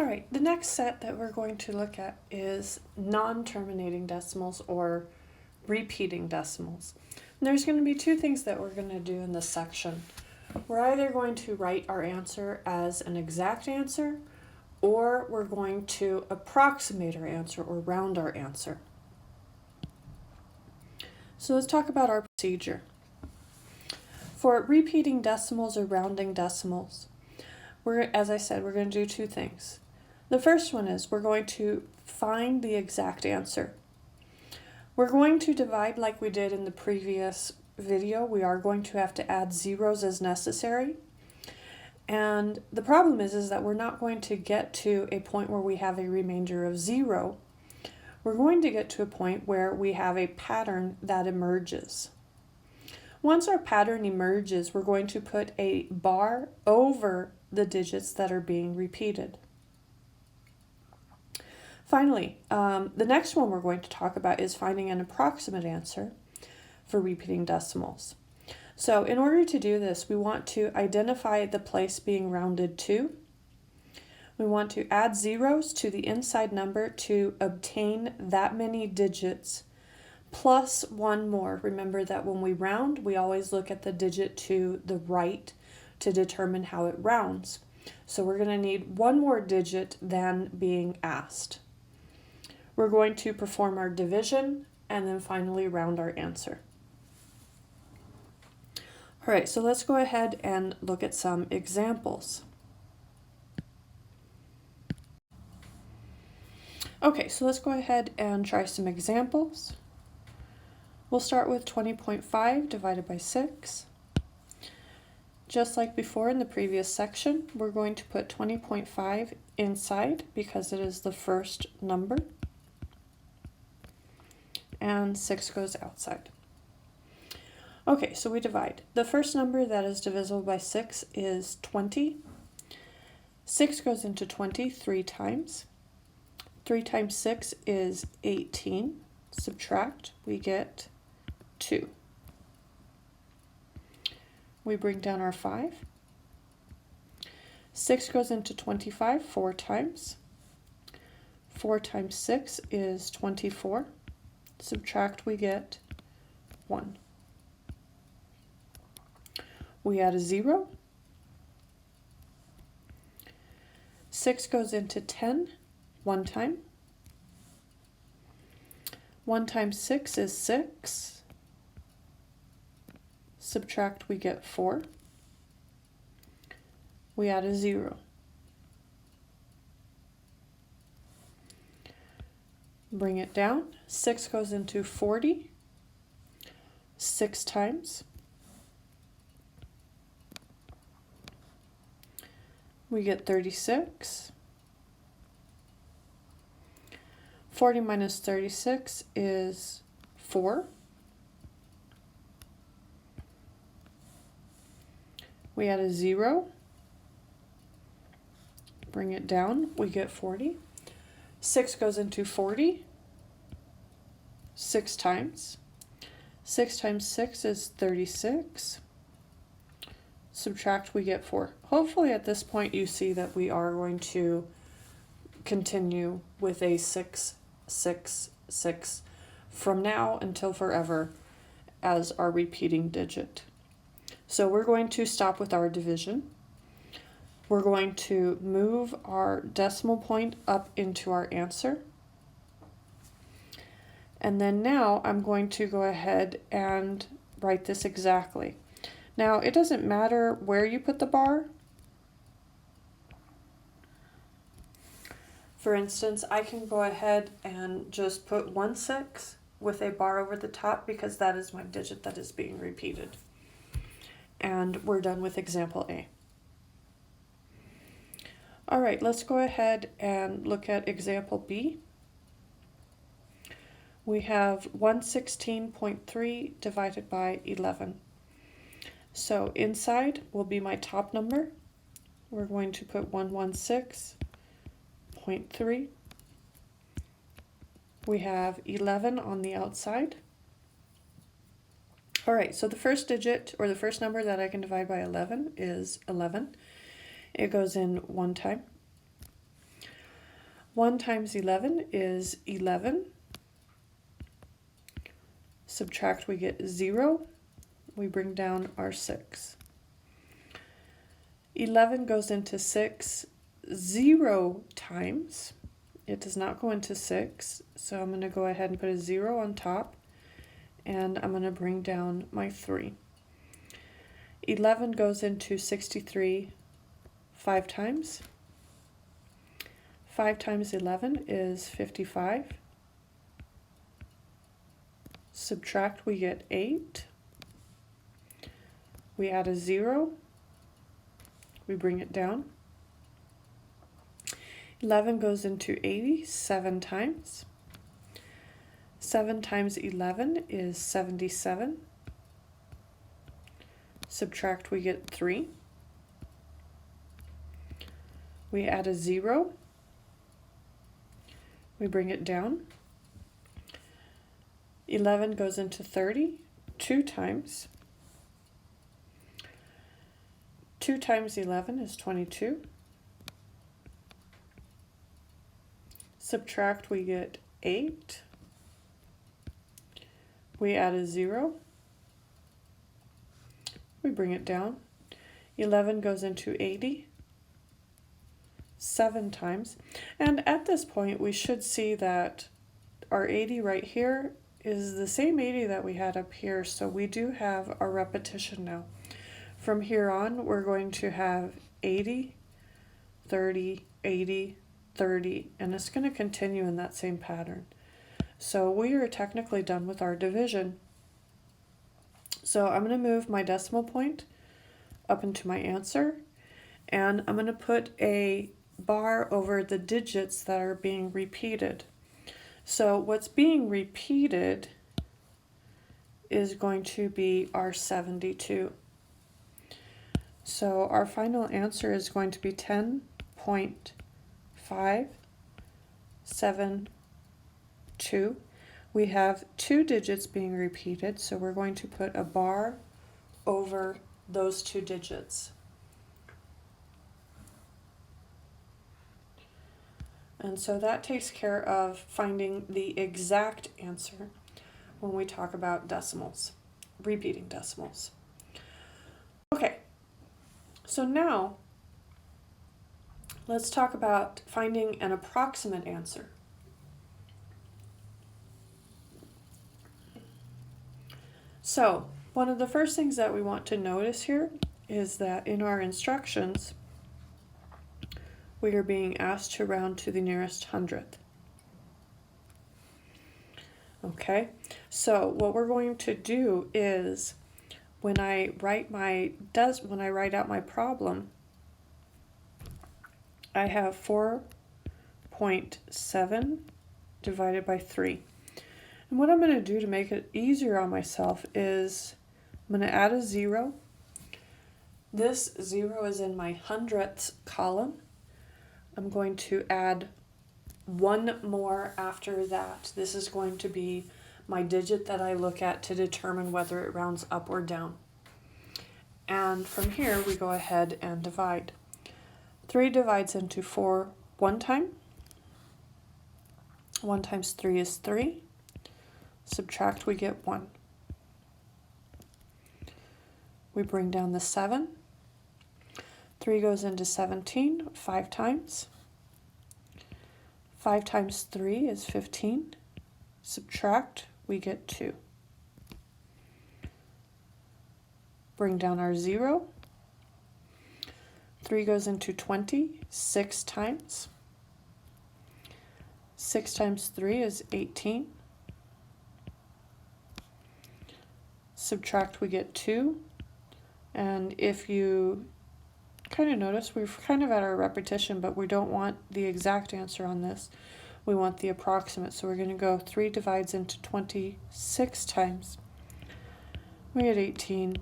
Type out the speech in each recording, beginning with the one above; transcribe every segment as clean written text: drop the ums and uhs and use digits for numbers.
All right, the next set that we're going to look at is non-terminating decimals or repeating decimals. And there's going to be two things that we're going to do in this section. We're either going to write our answer as an exact answer, or we're going to approximate our answer or round our answer. So let's talk about our procedure. For repeating decimals or rounding decimals, as I said, we're going to do two things. The first one is we're going to find the exact answer. We're going to divide like we did in the previous video. We are going to have to add zeros as necessary. And the problem is that we're not going to get to a point where we have a remainder of 0. We're going to get to a point where we have a pattern that emerges. Once our pattern emerges, we're going to put a bar over the digits that are being repeated. Finally, the next one we're going to talk about is finding an approximate answer for repeating decimals. So in order to do this, we want to identify the place being rounded to. We want to add zeros to the inside number to obtain that many digits plus one more. Remember that when we round, we always look at the digit to the right to determine how it rounds. So we're going to need one more digit than being asked. We're going to perform our division and then finally round our answer. All right, so let's go ahead and look at some examples. Okay, so let's go ahead and try some examples. We'll start with 20.5 divided by 6. Just like before in the previous section, we're going to put 20.5 inside because it is the first number, and 6 goes outside. Okay, so we divide. The first number that is divisible by 6 is 20. 6 goes into 20 3 times. 3 times 6 is 18. Subtract, we get 2. We bring down our 5. 6 goes into 25 4 times. 4 times 6 is 24. Subtract, we get 1. We add a 0. 6 goes into 10 1 time. 1 times 6 is 6. Subtract, we get 4. We add a 0. Bring it down. 6 goes into 40 6 times. We get 36. 40 minus 36 is 4. We add a 0. Bring it down. We get 40. 6 goes into 40 6 times. 6 times 6 is 36. Subtract, we get 4. Hopefully at this point you see that we are going to continue with a 6, 6, 6 from now until forever as our repeating digit. So we're going to stop with our division. We're going to move our decimal point up into our answer. And then now I'm going to go ahead and write this exactly. Now it doesn't matter where you put the bar. For instance, I can go ahead and just put 16 with a bar over the top because that is my digit that is being repeated. And we're done with example A. All right, let's go ahead and look at example B. We have 116.3 divided by 11. So inside will be my top number. We're going to put 116.3. We have 11 on the outside. All right, so the first digit or the first number that I can divide by 11 is 11. It goes in one time. 1 times 11 is 11. Subtract, we get 0. We bring down our 6. 11 goes into 6 0 times. It does not go into 6, so I'm going to go ahead and put a 0 on top, and I'm going to bring down my 3. 11 goes into 63 5 times. 5 times 11 is 55. Subtract, we get 8. We add a 0. We bring it down. 11 goes into 80 7 times. 7 times 11 is 77. Subtract, we get 3. We add a 0. We bring it down. 11 goes into 30 2 times. 2 times 11 is 22. Subtract, we get 8. We add a 0. We bring it down. 11 goes into 80 7 times. And at this point, we should see that our 80 right here is the same 80 that we had up here. So we do have a repetition now. From here on, we're going to have 80, 30, 80, 30, and it's going to continue in that same pattern. So we are technically done with our division. So I'm going to move my decimal point up into my answer, and I'm going to put a bar over the digits that are being repeated. So what's being repeated is going to be our 72. So our final answer is going to be 10.572. We have 2 digits being repeated, so we're going to put a bar over those 2 digits. And so that takes care of finding the exact answer when we talk about decimals, repeating decimals. Okay, so now let's talk about finding an approximate answer. So one of the first things that we want to notice here is that in our instructions, we are being asked to round to the nearest hundredth. Okay, so what we're going to do is when I write out my problem, I have 4.7 divided by 3. And what I'm going to do to make it easier on myself is I'm going to add a 0. This 0 is in my hundredths column. I'm going to add 1 more after that. This is going to be my digit that I look at to determine whether it rounds up or down. And from here we go ahead and divide. 3 divides into 4 one time. 1 times 3 is 3. Subtract, we get 1. We bring down the 7. 3 goes into 17 5 times. 5 times 3 is 15. Subtract, we get 2. Bring down our 0. 3 goes into 20 6 times. 6 times 3 is 18. Subtract, we get 2. And if you kind of notice, we're kind of at our repetition, but we don't want the exact answer on this. We want the approximate. So we're going to go 3 divides into 26 times. We get 18.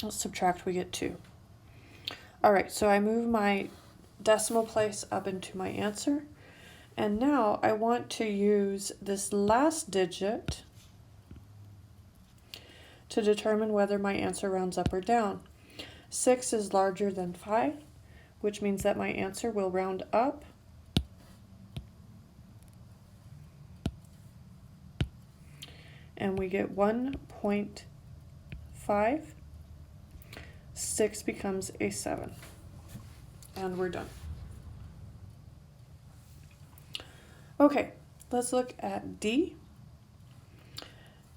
Subtract, we get 2. All right, so I move my decimal place up into my answer. And now I want to use this last digit to determine whether my answer rounds up or down. 6 is larger than 5. which means that my answer will round up. And we get 1.5. 6 becomes a 7. And we're done. Okay, let's look at D.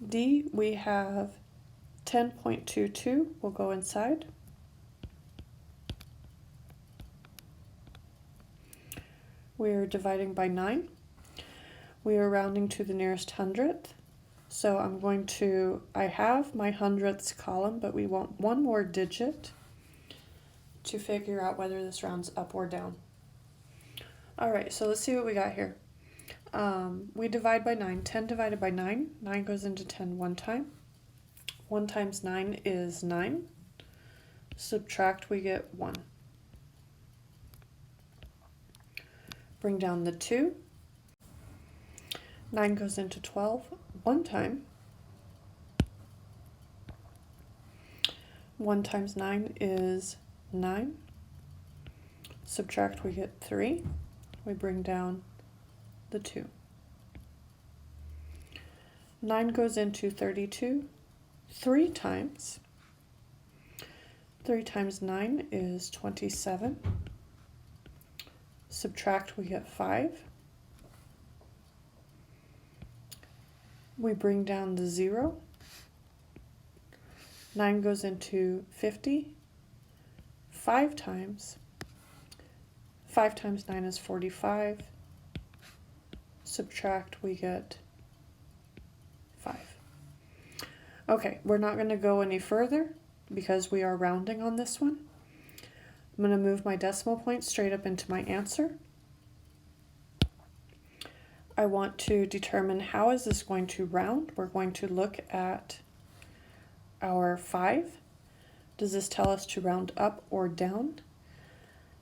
D, we have 10.22 will go inside. We are dividing by 9. We are rounding to the nearest hundredth. So I have my hundredths column, but we want one more digit to figure out whether this rounds up or down. All right, so let's see what we got here. We divide by 9. 10 divided by 9. 9 goes into 10 one time. 1 times 9 is 9. Subtract, we get 1. Bring down the 2. 9 goes into 12 one time. 1 times 9 is 9. Subtract, we get 3. We bring down the 2. 9 goes into 32 3 times. 3 times 9 is 27. Subtract, we get 5. We bring down the 0. 9 goes into 50 5 times. 5 times 9 is 45. Subtract, we get 5. Okay, we're not going to go any further because we are rounding on this one. I'm going to move my decimal point straight up into my answer. I want to determine how is this going to round. We're going to look at our 5. Does this tell us to round up or down?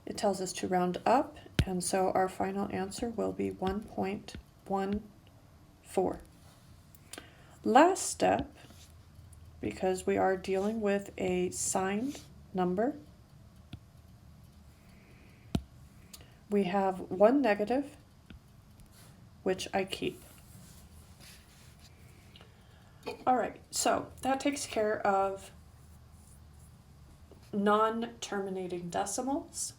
It tells us to round up, and so our final answer will be 1.14. Last step, because we are dealing with a signed number, we have one negative, which I keep. All right, so that takes care of non-terminating decimals.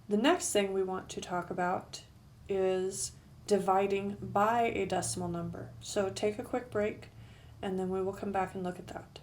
The next thing we want to talk about is dividing by a decimal number. So take a quick break, and then we will come back and look at that.